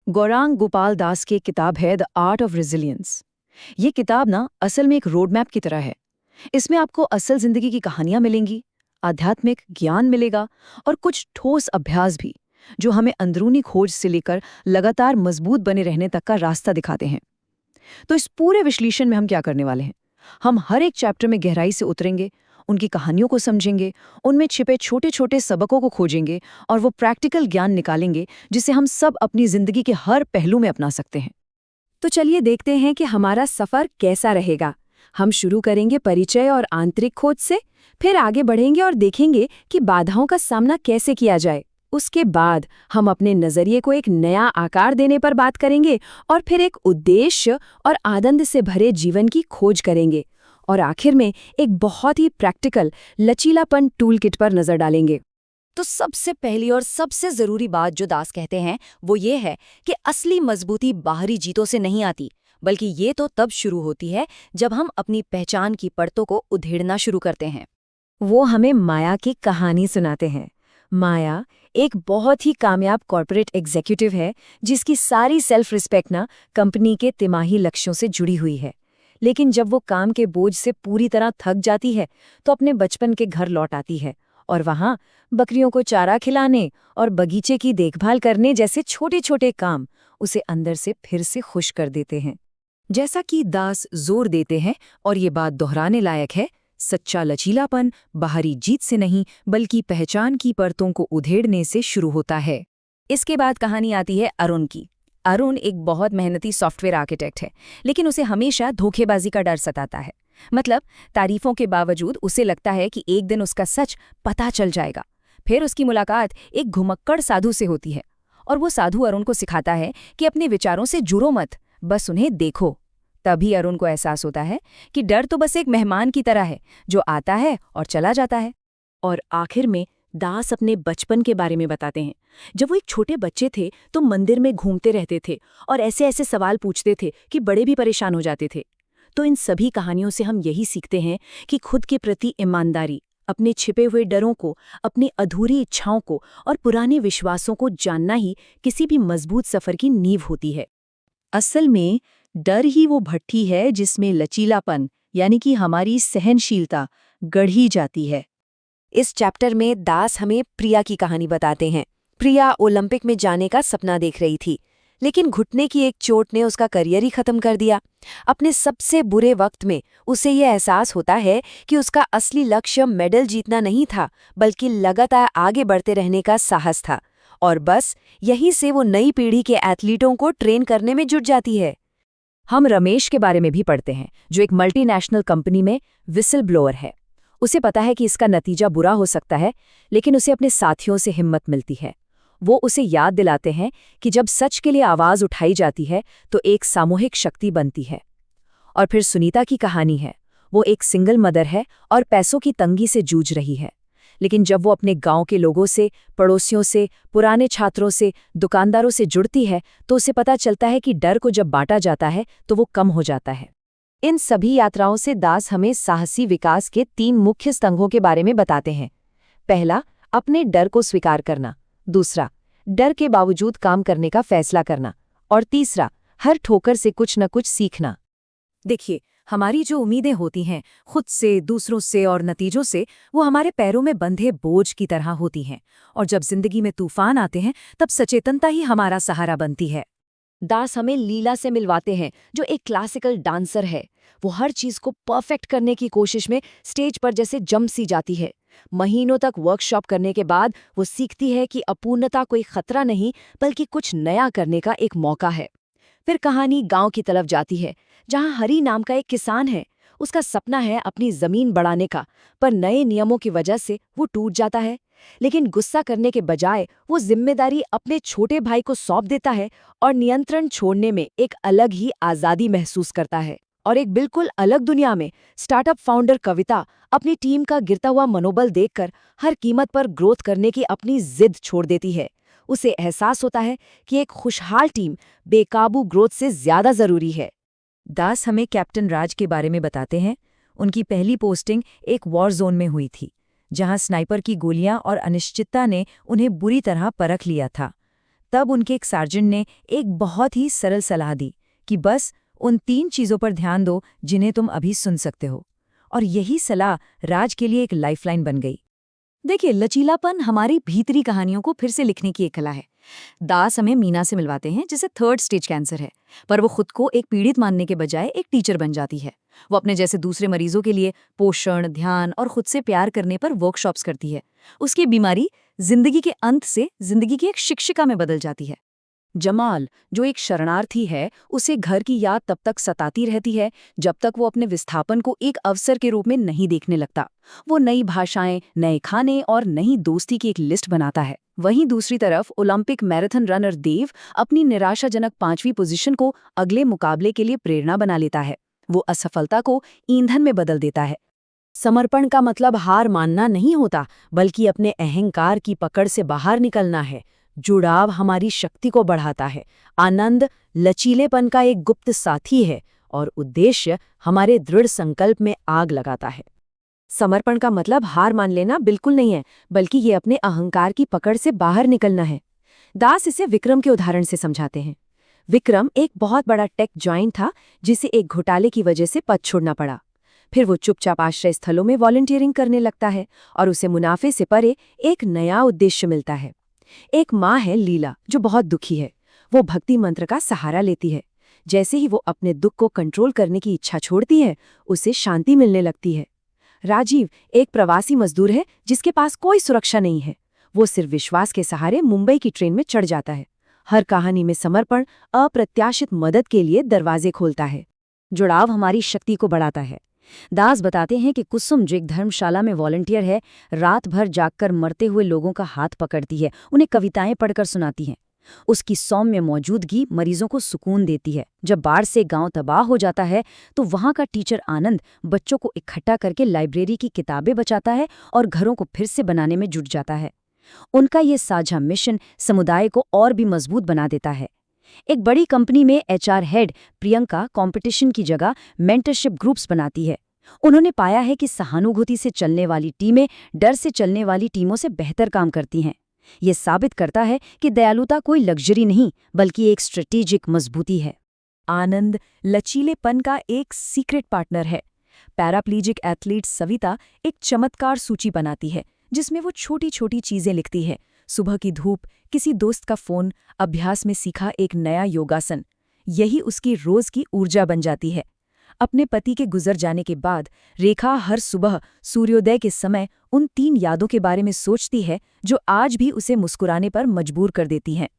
गौरांग गोपाल दास की एक किताब है द आर्ट ऑफ रेजिलियंस। ये किताब ना असल में एक रोड मैप की तरह है। इसमें आपको असल जिंदगी की कहानियां मिलेंगी, आध्यात्मिक ज्ञान मिलेगा और कुछ ठोस अभ्यास भी, जो हमें अंदरूनी खोज से लेकर लगातार मजबूत बने रहने तक का रास्ता दिखाते हैं। तो इस पूरे विश्लेषण में हम क्या करने वाले हैं? हम हर एक चैप्टर में गहराई से उतरेंगे, उनकी कहानियों को समझेंगे, उनमें छिपे छोटे छोटे सबकों को खोजेंगे और वो प्रैक्टिकल ज्ञान निकालेंगे जिसे हम सब अपनी जिंदगी के हर पहलू में अपना सकते हैं। तो चलिए देखते हैं कि हमारा सफर कैसा रहेगा। हम शुरू करेंगे परिचय और आंतरिक खोज से, फिर आगे बढ़ेंगे और देखेंगे कि बाधाओं का सामना कैसे किया जाए। उसके बाद हम अपने नजरिए को एक नया आकार देने पर बात करेंगे और फिर एक उद्देश्य और आनंद से भरे जीवन की खोज करेंगे। और आखिर में एक बहुत ही प्रैक्टिकल लचीलापन टूल किट पर नजर डालेंगे। तो सबसे पहली और सबसे जरूरी बात जो दास कहते हैं वो ये है कि असली मजबूती बाहरी जीतों से नहीं आती, बल्कि ये तो तब शुरू होती है जब हम अपनी पहचान की परतों को उधेड़ना शुरू करते हैं। वो हमें माया की कहानी सुनाते हैं। माया एक बहुत ही कामयाब कॉर्पोरेट एग्जीक्यूटिव है जिसकी सारी सेल्फ रिस्पेक्ट ना कंपनी के तिमाही लक्ष्यों से जुड़ी हुई है। लेकिन जब वो काम के बोझ से पूरी तरह थक जाती है तो अपने बचपन के घर लौट आती है और वहां बकरियों को चारा खिलाने और बगीचे की देखभाल करने जैसे छोटे छोटे काम उसे अंदर से फिर से खुश कर देते हैं। जैसा कि दास जोर देते हैं, और ये बात दोहराने लायक है, सच्चा लचीलापन बाहरी जीत से नहीं बल्कि पहचान की परतों को उधेड़ने से शुरू होता है। इसके बाद कहानी आती है अरुण की। अरुण एक बहुत मेहनती सॉफ्टवेयर आर्किटेक्ट है, लेकिन उसे हमेशा धोखेबाजी का डर सताता है। मतलब तारीफों के बावजूद उसे लगता है कि एक दिन उसका सच पता चल जाएगा। फिर उसकी मुलाकात एक घुमक्कड़ साधु से होती है और वो साधु अरुण को सिखाता है कि अपने विचारों से जुड़ो मत, बस उन्हें देखो। तभी अरुण को एहसास होता है कि डर तो बस एक मेहमान की तरह है जो आता है और चला जाता है। और आखिर में दास अपने बचपन के बारे में बताते हैं। जब वो एक छोटे बच्चे थे तो मंदिर में घूमते रहते थे और ऐसे ऐसे सवाल पूछते थे कि बड़े भी परेशान हो जाते थे। तो इन सभी कहानियों से हम यही सीखते हैं कि खुद के प्रति ईमानदारी, अपने छिपे हुए डरों को, अपनी अधूरी इच्छाओं को और पुराने विश्वासों को जानना ही किसी भी मजबूत सफर की नींव होती है। असल में डर ही वो भट्ठी है जिसमें लचीलापन यानी कि हमारी सहनशीलता गढ़ी जाती है। इस चैप्टर में दास हमें प्रिया की कहानी बताते हैं। प्रिया ओलंपिक में जाने का सपना देख रही थी, लेकिन घुटने की एक चोट ने उसका करियर ही खत्म कर दिया। अपने सबसे बुरे वक्त में उसे यह एहसास होता है कि उसका असली लक्ष्य मेडल जीतना नहीं था, बल्कि लगातार आगे बढ़ते रहने का साहस था। और बस यहीं से वो नई पीढ़ी के एथलीटों को ट्रेन करने में जुट जाती है। हम रमेश के बारे में भी पढ़ते हैं, जो एक मल्टीनेशनल कंपनी में विसल ब्लोअर है। उसे पता है कि इसका नतीजा बुरा हो सकता है, लेकिन उसे अपने साथियों से हिम्मत मिलती है। वो उसे याद दिलाते हैं कि जब सच के लिए आवाज उठाई जाती है तो एक सामूहिक शक्ति बनती है। और फिर सुनीता की कहानी है। वो एक सिंगल मदर है और पैसों की तंगी से जूझ रही है, लेकिन जब वो अपने गांव के लोगों से, पड़ोसियों से, पुराने छात्रों से, दुकानदारों से जुड़ती है तो उसे पता चलता है कि डर को जब बांटा जाता है तो वो कम हो जाता है। इन सभी यात्राओं से दास हमें साहसी विकास के 3 मुख्य स्तंभों के बारे में बताते हैं। पहला, अपने डर को स्वीकार करना। दूसरा, डर के बावजूद काम करने का फैसला करना। और तीसरा, हर ठोकर से कुछ न कुछ सीखना। देखिए, हमारी जो उम्मीदें होती हैं खुद से, दूसरों से और नतीजों से, वो हमारे पैरों में बंधे बोझ की तरह होती हैं। और जब जिंदगी में तूफान आते हैं तब सचेतनता ही हमारा सहारा बनती है। दास हमें लीला से मिलवाते हैं, जो एक क्लासिकल डांसर है। वो हर चीज को परफेक्ट करने की कोशिश में स्टेज पर जैसे जम सी जाती है। महीनों तक वर्कशॉप करने के बाद वो सीखती है कि अपूर्णता कोई खतरा नहीं, बल्कि कुछ नया करने का एक मौका है। फिर कहानी गांव की तरफ जाती है, जहां हरी नाम का एक किसान है। उसका सपना है अपनी जमीन बढ़ाने का, पर नए नियमों की वजह से वो टूट जाता है। लेकिन गुस्सा करने के बजाय वो जिम्मेदारी अपने छोटे भाई को सौंप देता है और नियंत्रण छोड़ने में एक अलग ही आज़ादी महसूस करता है। और एक बिल्कुल अलग दुनिया में स्टार्टअप फाउंडर कविता अपनी टीम का गिरता हुआ मनोबल देखकर हर कीमत पर ग्रोथ करने की अपनी जिद छोड़ देती है। उसे एहसास होता है कि एक खुशहाल टीम बेकाबू ग्रोथ से ज्यादा जरूरी है। दास हमें कैप्टन राज के बारे में बताते हैं। उनकी पहली पोस्टिंग एक वॉर जोन में हुई थी, जहां स्नाइपर की गोलियां और अनिश्चितता ने उन्हें बुरी तरह परख लिया था। तब उनके एक सार्जेंट ने एक बहुत ही सरल सलाह दी कि बस उन 3 चीज़ों पर ध्यान दो जिन्हें तुम अभी सुन सकते हो। और यही सलाह राज के लिए एक लाइफलाइन बन गई। देखिए, लचीलापन हमारी भीतरी कहानियों को फिर से लिखने की एक कला है। दास हमें मीना से मिलवाते हैं जिसे 3rd स्टेज कैंसर है, पर वो खुद को एक पीड़ित मानने के बजाय एक टीचर बन जाती है। वो अपने जैसे दूसरे मरीजों के लिए पोषण, ध्यान और खुद से प्यार करने पर वर्कशॉप्स करती है। उसकी बीमारी जिंदगी के अंत से जिंदगी की एक शिक्षिका में बदल जाती है। जमाल, जो एक शरणार्थी है, उसे घर की याद तब तक सताती रहती है जब तक वो अपने विस्थापन को एक अवसर के रूप में नहीं देखने लगता। वो नई भाषाएं, नए खाने और नई दोस्ती की एक लिस्ट बनाता है। वहीं दूसरी तरफ ओलंपिक मैराथन रनर देव अपनी निराशाजनक 5वीं पोजीशन को अगले मुकाबले के लिए प्रेरणा बना लेता है। वो असफलता को ईंधन में बदल देता है। समर्पण का मतलब हार मानना नहीं होता, बल्कि अपने अहंकार की पकड़ से बाहर निकलना है। जुड़ाव हमारी शक्ति को बढ़ाता है। आनंद लचीलेपन का एक गुप्त साथी है और उद्देश्य हमारे दृढ़ संकल्प में आग लगाता है। समर्पण का मतलब हार मान लेना बिल्कुल नहीं है, बल्कि ये अपने अहंकार की पकड़ से बाहर निकलना है। दास इसे विक्रम के उदाहरण से समझाते हैं। विक्रम एक बहुत बड़ा टेक जॉइंट था जिसे एक घोटाले की वजह से पद छोड़ना पड़ा। फिर वो चुपचाप आश्रय स्थलों में वॉलंटियरिंग करने लगता है और उसे मुनाफे से परे एक नया उद्देश्य मिलता है। एक माँ है लीला, जो बहुत दुखी है। वो भक्ति मंत्र का सहारा लेती है। जैसे ही वो अपने दुख को कंट्रोल करने की इच्छा छोड़ती है, उसे शांति मिलने लगती है। राजीव एक प्रवासी मजदूर है जिसके पास कोई सुरक्षा नहीं है। वो सिर्फ विश्वास के सहारे मुंबई की ट्रेन में चढ़ जाता है। हर कहानी में समर्पण अप्रत्याशित मदद के लिए दरवाजे खोलता है। जुड़ाव हमारी शक्ति को बढ़ाता है। दास बताते हैं कि कुसुम, जो एक धर्मशाला में वॉलंटियर है, रात भर जागकर मरते हुए लोगों का हाथ पकड़ती है, उन्हें कविताएं पढ़कर सुनाती है। उसकी सौम्य मौजूदगी मरीजों को सुकून देती है। जब बाढ़ से गांव तबाह हो जाता है तो वहां का टीचर आनंद बच्चों को इकट्ठा करके लाइब्रेरी की किताबें बचाता है और घरों को फिर से बनाने में जुट जाता है। उनका ये साझा मिशन समुदाय को और भी मजबूत बना देता है। एक बड़ी कंपनी में HR हेड प्रियंका कंपटीशन की जगह मेंटरशिप ग्रुप्स बनाती है। उन्होंने पाया है कि सहानुभूति से चलने वाली टीमें डर से चलने वाली टीमों से बेहतर काम करती हैं। ये साबित करता है कि दयालुता कोई लग्जरी नहीं, बल्कि एक स्ट्रेटेजिक मजबूती है। आनंद लचीलेपन का एक सीक्रेट पार्टनर है। पैराप्लीजिक एथलीट सविता एक चमत्कार सूची बनाती है जिसमें वो छोटी छोटी चीजें लिखती है। सुबह की धूप, किसी दोस्त का फोन, अभ्यास में सीखा एक नया योगासन। यही उसकी रोज की ऊर्जा बन जाती है। अपने पति के गुजर जाने के बाद रेखा हर सुबह सूर्योदय के समय उन 3 यादों के बारे में सोचती है जो आज भी उसे मुस्कुराने पर मजबूर कर देती हैं।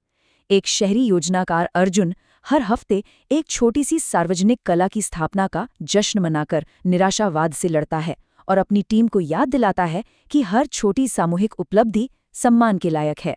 एक शहरी योजनाकार अर्जुन हर हफ्ते एक छोटी सी सार्वजनिक कला की स्थापना का जश्न मनाकर निराशावाद से लड़ता है और अपनी टीम को याद दिलाता है कि हर छोटी सामूहिक उपलब्धि सम्मान के लायक है।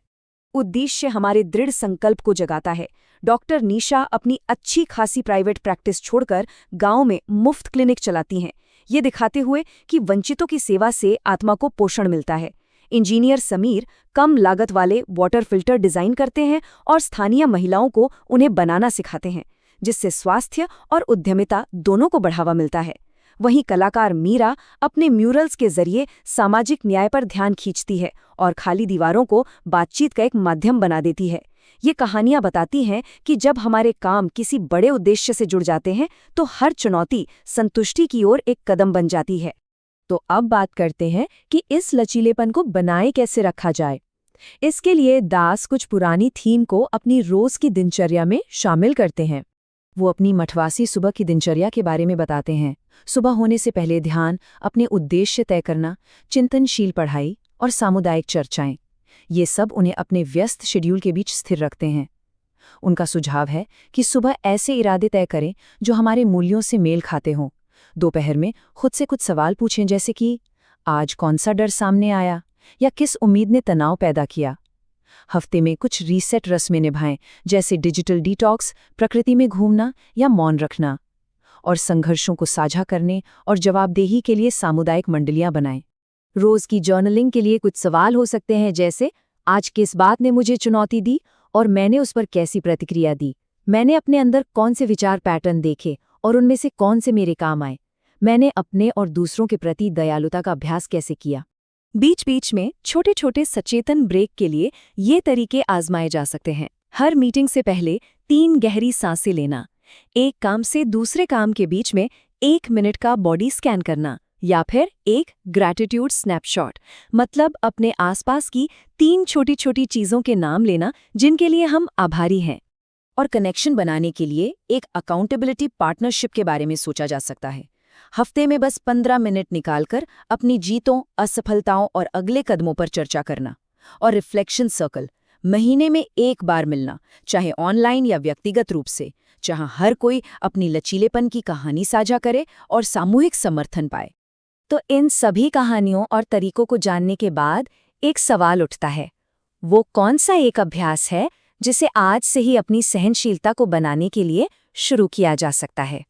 उद्देश्य हमारे दृढ़ संकल्प को जगाता है। डॉक्टर निशा अपनी अच्छी खासी प्राइवेट प्रैक्टिस छोड़कर गांव में मुफ्त क्लिनिक चलाती हैं, ये दिखाते हुए कि वंचितों की सेवा से आत्मा को पोषण मिलता है। इंजीनियर समीर कम लागत वाले वाटर फिल्टर डिजाइन करते हैं और स्थानीय महिलाओं को उन्हें बनाना सिखाते हैं, जिससे स्वास्थ्य और उद्यमिता दोनों को बढ़ावा मिलता है। वहीं कलाकार मीरा अपने म्यूरल्स के जरिए सामाजिक न्याय पर ध्यान खींचती है और खाली दीवारों को बातचीत का एक माध्यम बना देती है। ये कहानियां बताती हैं कि जब हमारे काम किसी बड़े उद्देश्य से जुड़ जाते हैं तो हर चुनौती संतुष्टि की ओर एक कदम बन जाती है। तो अब बात करते हैं कि इस लचीलेपन को बनाए कैसे रखा जाए। इसके लिए दास कुछ पुरानी थीम को अपनी रोज की दिनचर्या में शामिल करते हैं। वो अपनी मठवासी सुबह की दिनचर्या के बारे में बताते हैं। सुबह होने से पहले ध्यान, अपने उद्देश्य तय करना, चिंतनशील पढ़ाई और सामुदायिक चर्चाएं, ये सब उन्हें अपने व्यस्त शेड्यूल के बीच स्थिर रखते हैं। उनका सुझाव है कि सुबह ऐसे इरादे तय करें जो हमारे मूल्यों से मेल खाते हों। दोपहर में खुद से कुछ सवाल पूछें, जैसे कि आज कौन सा डर सामने आया या किस उम्मीद ने तनाव पैदा किया। हफ्ते में कुछ रीसेट रस्में निभाएं, जैसे डिजिटल डिटॉक्स, प्रकृति में घूमना या मौन रखना। और संघर्षों को साझा करने और जवाबदेही के लिए सामुदायिक मंडलियां बनाएं। रोज की जर्नलिंग के लिए कुछ सवाल हो सकते हैं, जैसे आज किस बात ने मुझे चुनौती दी और मैंने उस पर कैसी प्रतिक्रिया दी। मैंने अपने अंदर कौन से विचार पैटर्न देखे और उनमें से कौन से मेरे काम आए। मैंने अपने और दूसरों के प्रति दयालुता का अभ्यास कैसे किया। बीच बीच में छोटे छोटे सचेतन ब्रेक के लिए ये तरीके आजमाए जा सकते हैं। हर मीटिंग से पहले 3 गहरी सांसें लेना, एक काम से दूसरे काम के बीच में 1 मिनट का बॉडी स्कैन करना, या फिर एक ग्रैटिट्यूड स्नैपशॉट, मतलब अपने आसपास की 3 छोटी-छोटी चीज़ों के नाम लेना जिनके लिए हम आभारी हैं। और कनेक्शन बनाने के लिए एक अकाउंटेबिलिटी पार्टनरशिप के बारे में सोचा जा सकता है। हफ्ते में बस 15 मिनट निकालकर अपनी जीतों, असफलताओं और अगले कदमों पर चर्चा करना। और रिफ्लेक्शन सर्कल, महीने में 1 बार मिलना, चाहे ऑनलाइन या व्यक्तिगत रूप से, जहां हर कोई अपनी लचीलेपन की कहानी साझा करे और सामूहिक समर्थन पाए। तो इन सभी कहानियों और तरीकों को जानने के बाद एक सवाल उठता है, वो कौन सा एक अभ्यास है जिसे आज से ही अपनी सहनशीलता को बनाने के लिए शुरू किया जा सकता है?